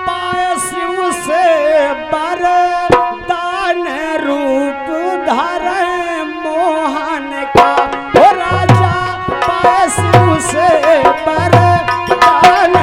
पाए शिव से वरदान रूप धरे मोहन का। ओ राजा पाए शिव से वरदान।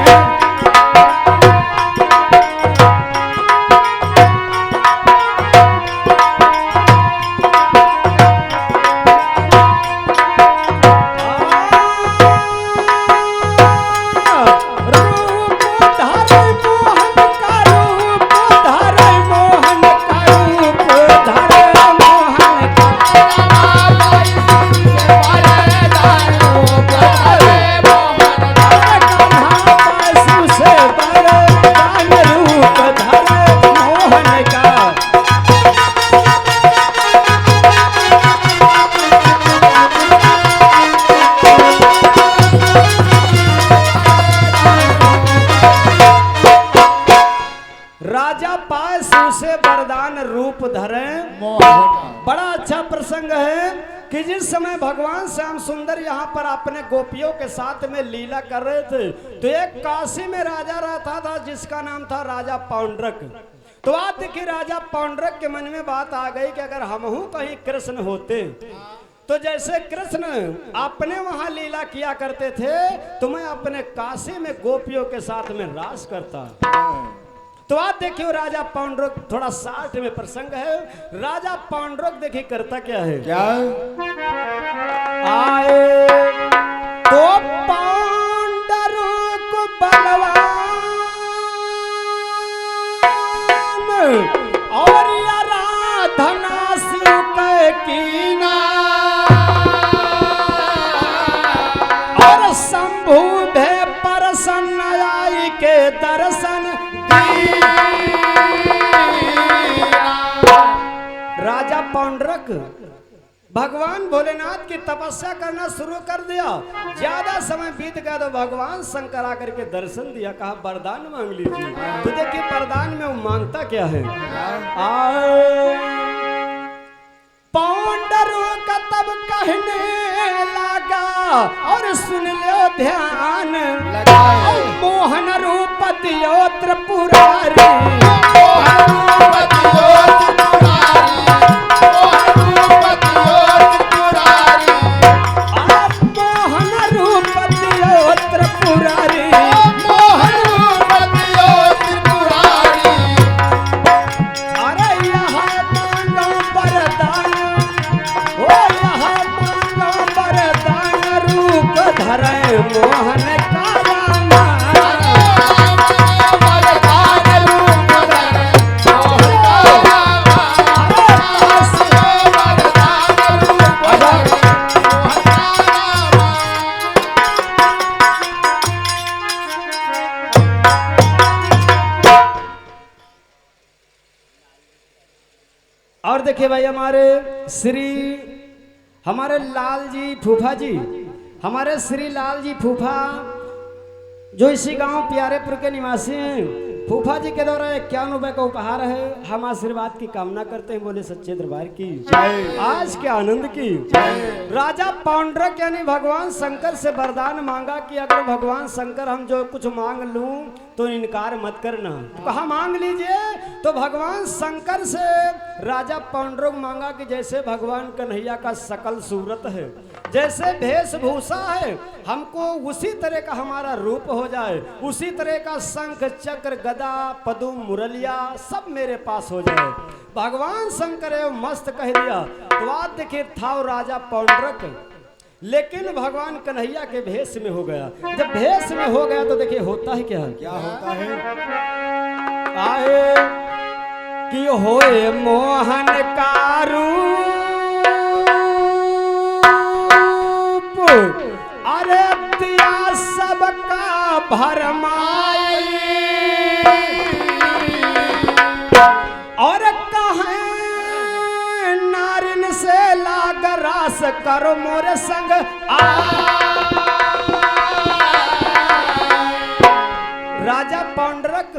राजा पाए शिव से वरदान रूप धरे मोहन। बड़ा अच्छा प्रसंग है कि जिस समय भगवान श्याम सुंदर यहाँ पर अपने गोपियों के साथ में लीला कर रहे थे तो एक काशी में राजा रहता था जिसका नाम था राजा पौंड्रक। तो आज देखिए राजा पौंड्रक के मन में बात आ गई कि अगर हमहू कहीं कृष्ण होते तो जैसे कृष्ण अपने वहां लीला किया करते थे तो मैं अपने काशी में गोपियों के साथ में रास करता। तो आप देखियो राजा पौंड्रक, थोड़ा साठ में प्रसंग है। राजा पौंड्रक देखिए करता क्या है, क्या आए तो पौंड्रक बलवान और आराधना शिव के कीना और शंभु भे प्रसन्न आई के दर्शन। राजा पौंड्रक भगवान भोलेनाथ की तपस्या करना शुरू कर दिया। ज्यादा समय बीत गया तो भगवान शंकर आकर के दर्शन दिया, कहा वरदान मांग लीजिए। तो देखिए वरदान में वो मांगता क्या है। पौंड्रक तब कहने लगा और सुन लो ध्यान लगा, मोहन रूप दियो त्रिपुरारी, मोहन का और देखिए भाई हमारे लाल जी फूफा जी, हमारे श्री लाल जी फूफा जो इसी गांव प्यारेपुर के निवासी हैं, फूफा जी के द्वारा 51 रुपए का उपहार है। हम आशीर्वाद की कामना करते हैं, बोले सच्चे दरबार की जय, आज के आनंद की जय। राजा पौंड्रक यानी भगवान शंकर से वरदान मांगा कि अगर भगवान शंकर हम जो कुछ मांग लूं तो इनकार मत करना। तो कहा मांग लीजिए। तो भगवान शंकर से राजा पौंड्रक मांगा कि जैसे भगवान कन्हैया का सकल सूरत है, जैसे वेशभूषा है, हमको उसी तरह का हमारा रूप हो जाए, उसी तरह का शंख चक्र गदा पदुम मुरलिया सब मेरे पास हो जाए। भगवान शंकर एवं मस्त कह दिया। तो आज देखिए था राजा पौंड्रक, लेकिन भगवान कन्हैया के भेष में हो गया। जब भेष में हो गया तो देखिए होता है क्या होता है, आए कि होए मोहन का रूप, अरे दिया सबका भरमाई और कहे नारिन से लाग रास करो मोरे संग राजा पौंड्रक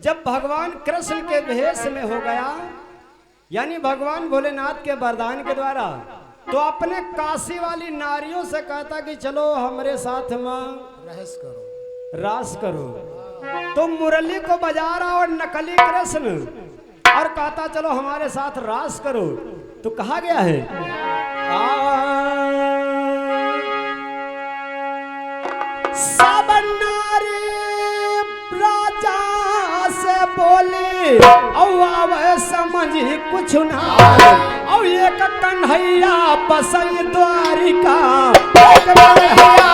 जब भगवान कृष्ण के भेष में हो गया, यानी भगवान भोलेनाथ के वरदान के द्वारा, तो अपने काशी वाली नारियों से कहता कि चलो हमारे साथ में रास करो। तो मुरली को बजा रहा और नकली कृष्ण और कहता चलो हमारे साथ रास करो। तो कहा गया है सब नारी राजा से बोले औ समझ कुछ ना और एक कन्हैया बसई द्वारिका एक कन्हैया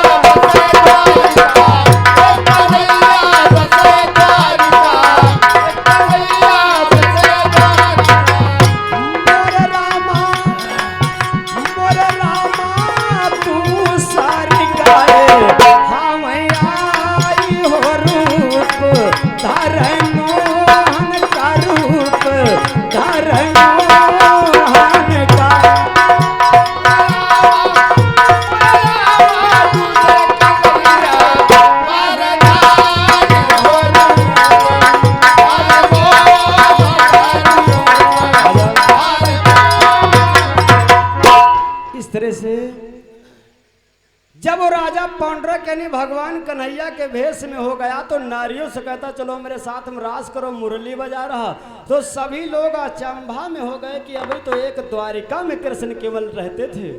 भगवान कन्हैया के भेष में हो गया तो नारियों से कहता चलो मेरे साथ में रास करो, मुरली बजा रहा। तो सभी लोग अचंभा में हो गए कि अभी तो एक द्वारिका में कृष्ण केवल रहते थे,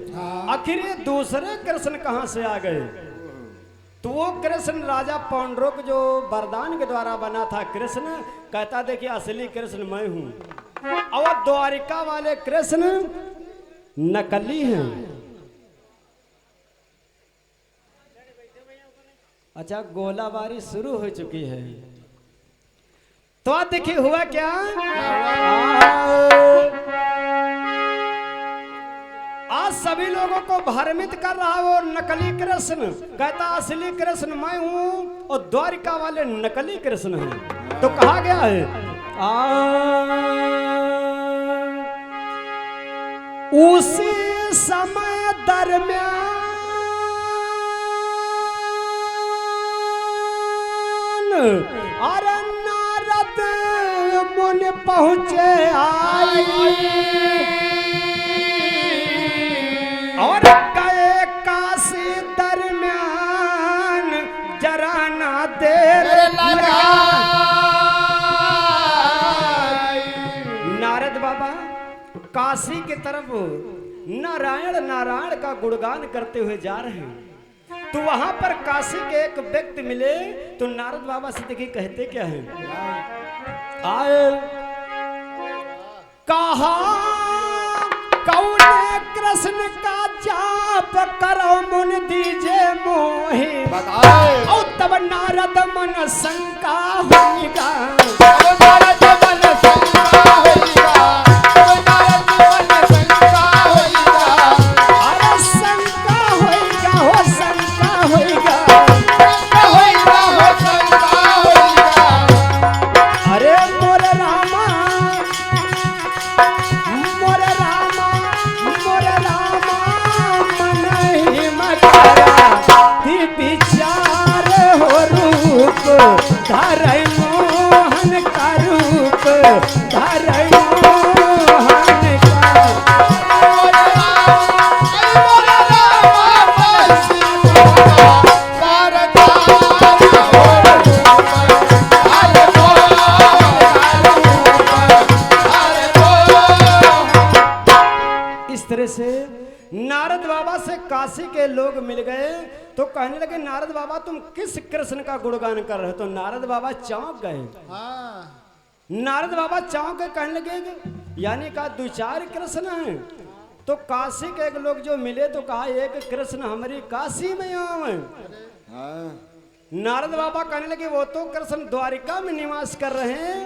आखिर ये दूसरे कृष्ण कहां से आ गए। तो वो कृष्ण राजा पौंड्रक जो वरदान के द्वारा बना था कृष्ण, कहता देखिए असली कृष्ण मैं हूं और द्वारिका वाले कृष्ण नकली हैं। अच्छा गोलाबारी शुरू हो चुकी है। तो आप देखिए हुआ क्या, आज सभी लोगों को भ्रमित कर रहा वो नकली कृष्ण, कहता असली कृष्ण मैं हूं और द्वारिका वाले नकली कृष्ण हैं। तो कहा गया है उसी समय दरमियान अरे नारद मुनि पहुंचे आई और गए काशी दरमियान जरा ना देर लगा। नारद बाबा काशी की तरफ नारायण नारायण का गुणगान करते हुए जा रहे हैं। तो वहां पर काशी के एक व्यक्ति मिले तो नारद बाबा से देखिए कहते क्या है, आए कहा कौने कृष्ण का जाप करो मुन दीजे मोहे और तब नारद मन शंका होगा, नारद मन शंका होगा, नारद मन शंका होगा, अरे शंका होगा हो शंका होगा, शंका होगा हो शंका होगा, अरे मोर रामा मोर रामा मोर रामा मन ही मकरा ही विचार हो रूप धारै मोहन का रूप धारै मोहन का। इस तरह से नारद बाबा से काशी के लोग मिल गए तो कहने लगे नारद बाबा तुम किस कृष्ण का गुणगान कर रहे हो। तो नारद बाबा चौंक गए। नारद बाबा चौंक के कहने लगे यानी कहा दो चार कृष्ण हैं। तो काशी के एक लोग जो मिले तो कहा एक कृष्ण हमारी काशी में आवे। नारद बाबा कहने लगे वो तो कृष्ण द्वारिका में निवास कर रहे हैं।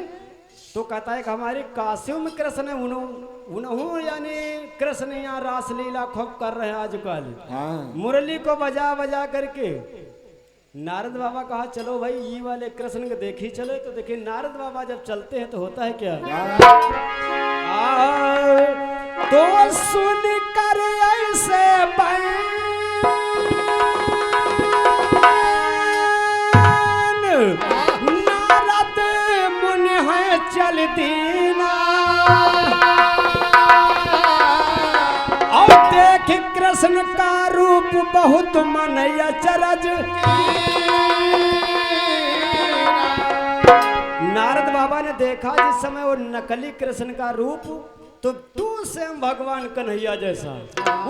तो कहता है कि हमारी काशी में कृष्ण है उन्हों यानी कृष्ण यहाँ रासलीला खूब कर रहे हैं आजकल, मुरली को बजा बजा करके। नारद बाबा कहा चलो भाई ये वाले कृष्ण को देखी चले। तो देखिए नारद बाबा जब चलते हैं तो होता है क्या, तो सुन कर ऐसे नारद मुनि है चल दीना और देख कृष्ण का रूप बहुत मन अचरज नारद बाबा ने देखा जिस समय वो नकली कृष्ण का रूप, तो तू स्वयं भगवान कन्हैया जैसा,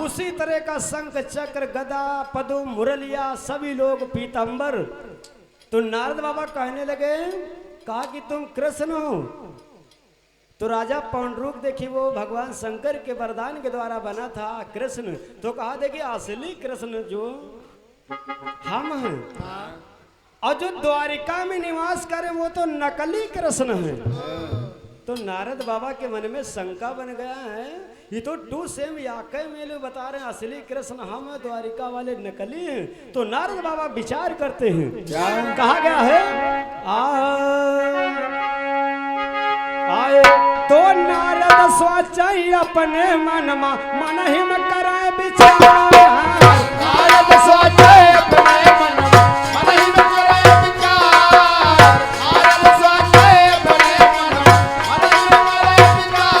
उसी तरह का शंख चक्र गदा पदुम मुरलिया सभी लोग पीतांबर। तो नारद बाबा कहने लगे, कहा कि तुम कृष्ण हो। तो राजा पौंडरूप देखी वो भगवान शंकर के वरदान के द्वारा बना था कृष्ण, तो कहा देखिए असली कृष्ण जो हम हैं, और जो द्वारिका में निवास करें वो तो नकली कृष्ण हैं। तो नारद बाबा के मन में शंका बन गया है, ये तो टू सेम याके मेले बता रहे हैं असली कृष्ण हम हैं, द्वारिका वाले नकली हैं। तो नारद बाबा विचार करते हैं, कहा गया है आए तो नारद सोचे अपने मन ही में कराए विचार। नारद सोचे अपने मन ही में कराए विचार। नारद सोचे अपने मन ही में कराए विचार।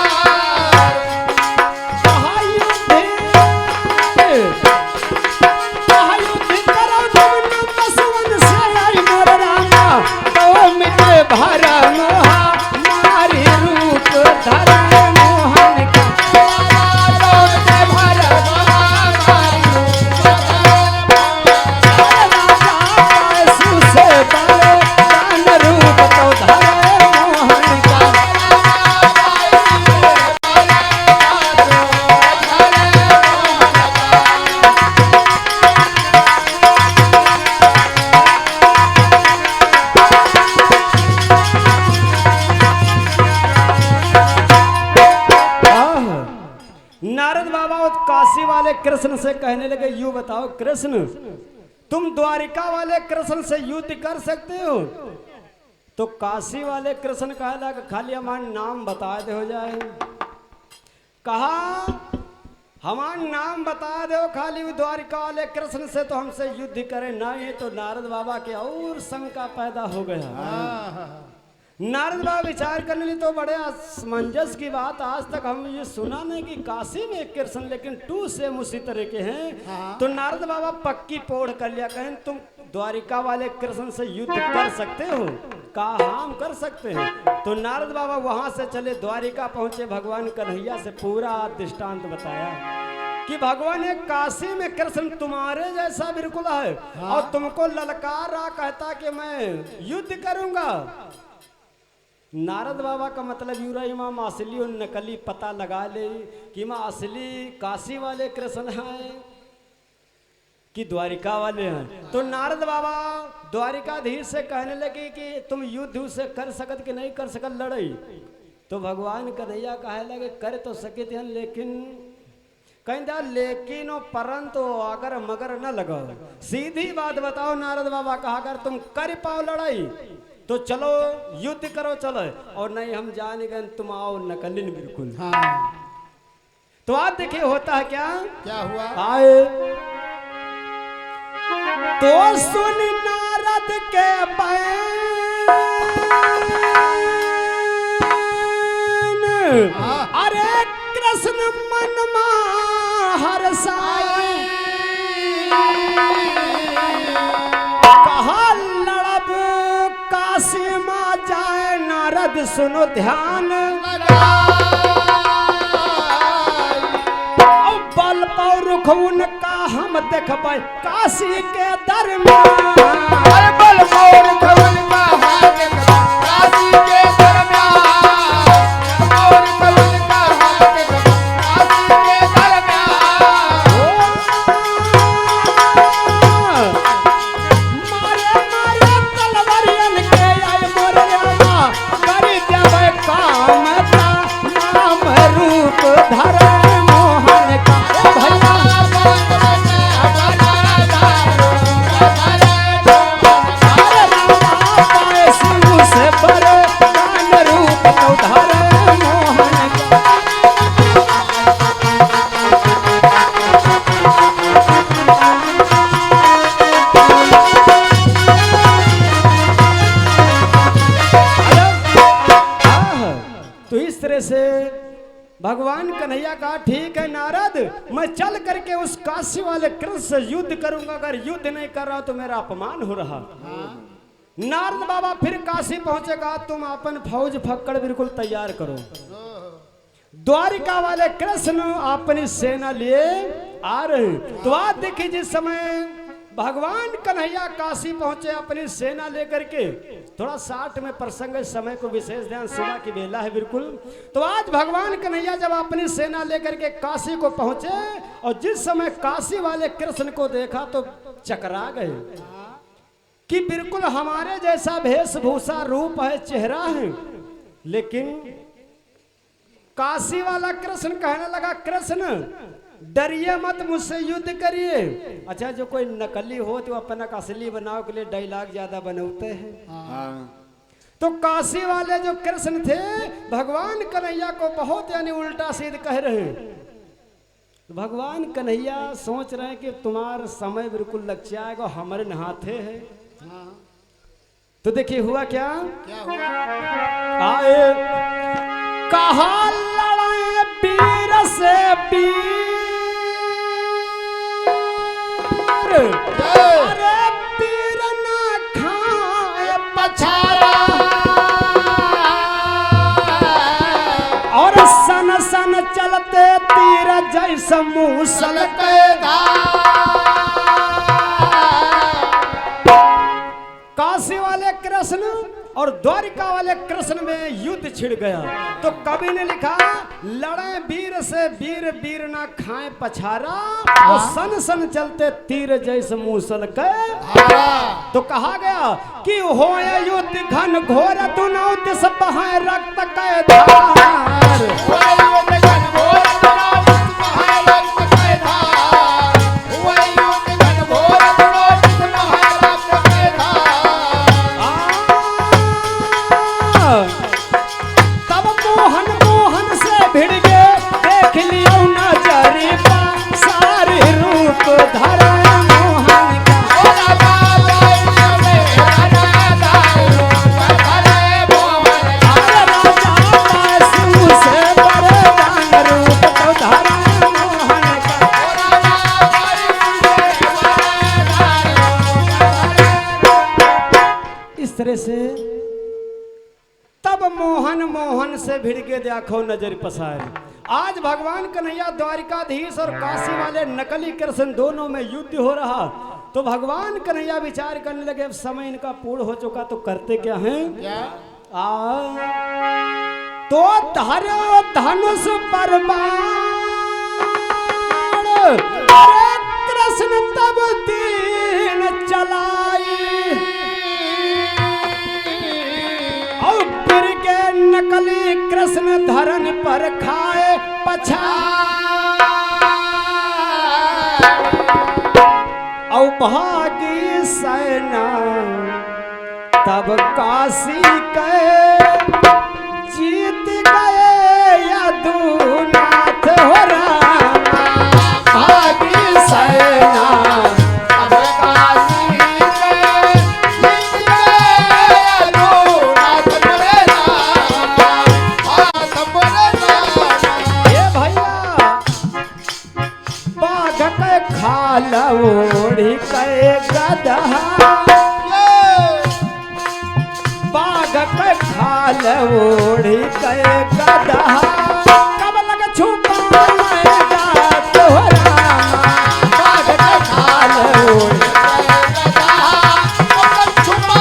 कहा युद्ध करो तुम बसवन से आई मोर रामा, तो मिटे भरम कृष्ण से कहने लगे, यूं बताओ कृष्ण तुम द्वारिका वाले कृष्ण से युद्ध कर सकते हो? तो काशी वाले कृष्ण कहला खाली हमारा नाम बता दे हो जाए। कहा हमारा नाम बता दो खाली द्वारिका वाले कृष्ण से तो हमसे युद्ध करे नहीं। तो नारद बाबा के और शंका पैदा हो गया। नारद बाबा विचार करने लिए तो बड़े असमंजस की बात, आज तक हम ये सुना नहीं कि काशी में एक कृष्ण लेकिन टू सेम उसी तरह के हैं। तो नारद बाबा पक्की पोड़ कर लिया, कहें तुम द्वारिका वाले कृष्ण से युद्ध कर सकते हो? कहा हम कर सकते हैं। तो नारद बाबा वहां से चले, द्वारिका पहुंचे, भगवान कन्हैया से पूरा दृष्टांत बताया कि भगवान एक काशी में कृष्ण तुम्हारे जैसा बिल्कुल है और तुमको ललकार रहा, कहता कि मैं युद्ध करूंगा। नारद बाबा का मतलब यूं रहा माँ असली और नकली पता लगा ले कि माँ असली काशी वाले कृष्ण हैं कि द्वारिका वाले हैं। तो नारद बाबा द्वारिकाधीश से कहने लगे कि तुम युद्ध से कर सकत कि नहीं कर सकत लड़ाई। तो भगवान कन्हैया कहे लगे कर तो सके थे लेकिन कहता लेकिन परंतु अगर मगर न लगाओ। सीधी बात बताओ नारद बाबा कहा अगर तुम कर पाओ लड़ाई तो चलो युद्ध करो चलो, और नहीं हम जाने गए तुम आओ नकलिन बिल्कुल। तो आप देखिए होता है क्या क्या हुआ आए तो सुन नारद के बैन, अरे कृष्ण मन हर्षाए, कहा लड़ब काशी मां जाए नारद सुनो ध्यान, बल पाओ रुख उनका हम देखबै काशी के दरमियान, बल पाओ रुख उनका हम देखबै काशी के दरमियान, बल पाओ रुख उनका हम देखबै काशी के दरमियान। मारे मारे तलवारियन के आए मोर रामा, करी देबै काम का नाम रूप धरे मोहन का। तो इस तरह से भगवान कन्हैया कहा ठीक है नारद मैं चल करके उस काशी वाले कृष्ण से युद्ध करूंगा, अगर युद्ध नहीं कर रहा तो मेरा अपमान हो रहा। नारद बाबा फिर काशी पहुंचेगा, तुम अपन फौज फक्कड़ बिल्कुल तैयार करो। द्वारिका वाले कृष्ण अपनी सेना लिए आ रहे। तो आज देखिए जिस समय भगवान कन्हैया काशी पहुंचे अपनी सेना लेकर के, थोड़ा 60 में प्रसंग समय को विशेष ध्यान, सुबह की बेला है बिल्कुल। तो आज भगवान कन्हैया जब अपनी सेना लेकर के काशी को पहुंचे और जिस समय काशी वाले कृष्ण को देखा तो चकरा गए कि बिल्कुल हमारे जैसा वेशभूषा रूप है, चेहरा है, लेकिन काशी वाला कृष्ण कहने लगा, कृष्ण डरिए मत, मुझसे युद्ध करिए। अच्छा, जो कोई नकली हो तो अपना असली बनाओ के लिए डायलॉग ज्यादा बनाते हैं। तो काशी वाले जो कृष्ण थे भगवान कन्हैया को बहुत यानी उल्टा सीध कह रहे हैं। भगवान कन्हैया सोच रहे हैं कि तुम्हारा समय बिल्कुल लग जाएगा, हमारे नहाते हैं। तो देखिए हुआ क्या, आए कहा लड़ाई वीर से वीर, अरे वीर ना खाए पछाड़ा, और सन सन चलते तीर जैसे मूसल के धार। काशी वाले कृष्ण और द्वारिका वाले कृष्ण में युद्ध छिड़ गया। तो कवि ने लिखा, लड़े वीर से वीर, वीर ना खाए पछारा, और सन सन चलते तीर जैसे मूसल के। तो कहा गया कि हो युद्ध घन घोर, दुनों दिस बहाए रक्त के धार। से तब मोहन मोहन से भिड़ के देखो नजर पसार। आज भगवान कन्हैया द्वारिकाधीश और काशी वाले नकली कृष्ण दोनों में युद्ध हो रहा। तो भगवान कन्हैया विचार करने लगे, अब समय इनका पूर्ण हो चुका, तो करते क्या हैं? तो धरो धनुष पर बाण, अरे कृष्ण तब तीन चलाई, और फिर के नकली कृष्ण धरन पर खाए पछा, और भागी सेना तब काशी के जीत गए यदुनाथ हो रामा, भागी सेना तब काशी के जीत गए यदुनाथ हो रामा, ये भैया बाघ के खाल ओढ़ी के गदहा, के खाल ओढ़ी के गदहा, कब लग छुपा तो रामा, बाघ के खाल ओढ़ी के गदहा, कब छुपा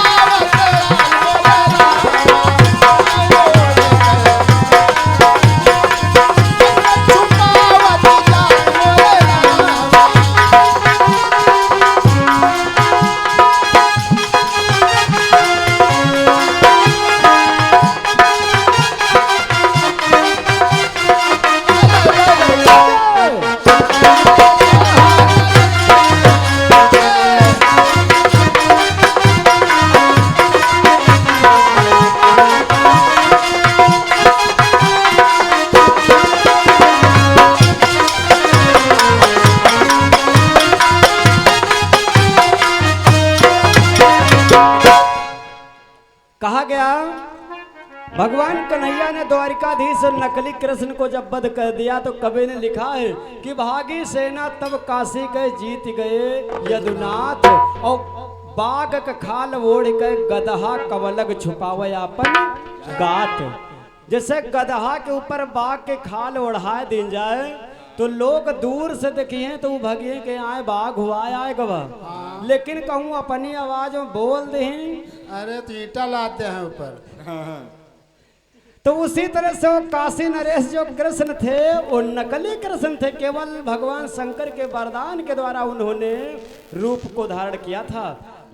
कहा गया। भगवान कन्हैया ने द्वारिकाधीश और नकली कृष्ण को जब वध कर दिया तो कवि ने लिखा है कि भागी सेना तब काशी के जीत गए यदुनाथ, और बाघ का खाल ओढ़ के गदहा कवलग छुपावे अपन गात। जैसे गदहा के ऊपर बाघ के खाल ओढ़ा दिन जाए तो लोग दूर से देखिए तो वो भगिए के आए बाघ हुआ आए गवा, लेकिन कहूँ अपनी आवाज में बोल दे अरे तो ईटा लाते हैं ऊपर। तो उसी तरह से वो काशी नरेश जो कृष्ण थे वो नकली कृष्ण थे, केवल भगवान शंकर के वरदान के द्वारा उन्होंने रूप को धारण किया था।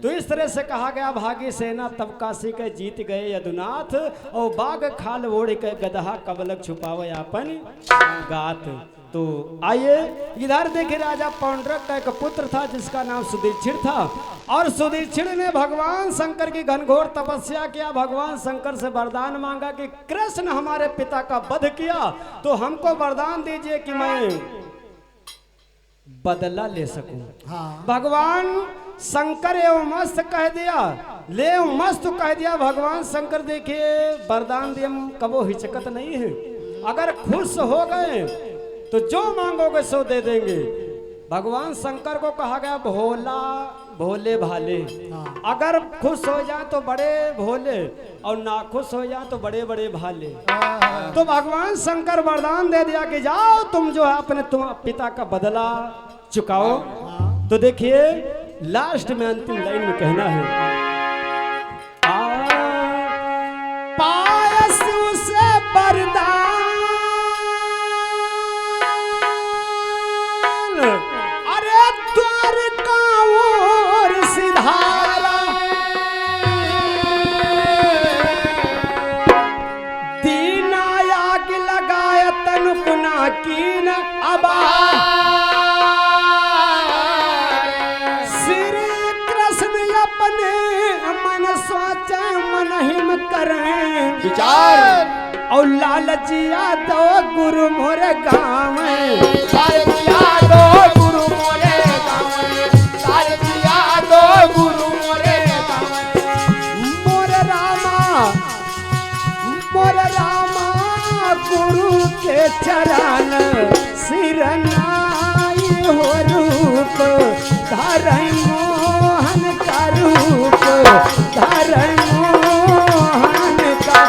तो इस तरह से कहा गया भागी सेना तब काशी के जीत गए यदुनाथ, और बाघ खाल ओढ़ के गदहा कबलक छुपावे अपन गात। तो आइए इधर देखिए राजा पौंड्रक का एक पुत्र था जिसका नाम सुदीक्षित था, और सुदीक्षित ने भगवान शंकर की घनघोर तपस्या किया। भगवान शंकर से वरदान मांगा कि कृष्ण हमारे पिता का वध किया तो हमको वरदान दीजिए कि मैं बदला ले सकूं। हाँ। भगवान शंकर एवं मस्त कह दिया, ले मस्त कह दिया। भगवान शंकर देखिए वरदान दिए कबो हिचकत नहीं है, अगर खुश हो गए तो जो मांगोगे सो दे देंगे। भगवान शंकर को कहा गया भोला भोले भाले, अगर खुश हो जाए तो बड़े भोले और ना खुश हो जाए तो बड़े बड़े भाले। तो भगवान शंकर वरदान दे दिया कि जाओ तुम जो है अपने तुम पिता का बदला चुकाओ। तो देखिए लास्ट में अंतिम लाइन में कहना है, पायस उसे वरदान अरे द्वारका ओर सिधारा, दीना आग लगाया तन पुना कीन अबा, श्री कृष्ण अपने मन सोचे मन हिम करें विचार, और लालचिया दो गुरु मोरे गाँव, लालचिया दो गुरु मोरे गाँव, लालचिया दो गुरु मोरे गाँव, मोरे रामा गुरु के चरण सिरनाई हो रूप, धारण मोहन का रूप, धारण मोहन का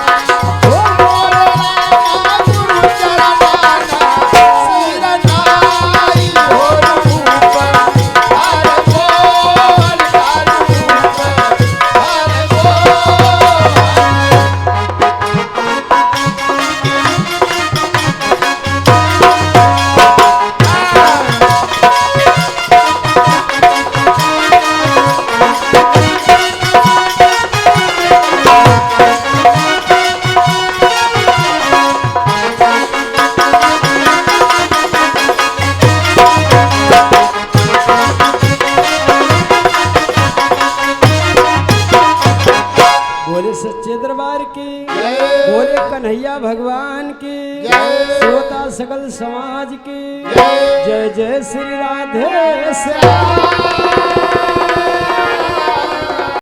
भगवान की श्रोता सकल समाज की जय जय श्री राधे श्याम।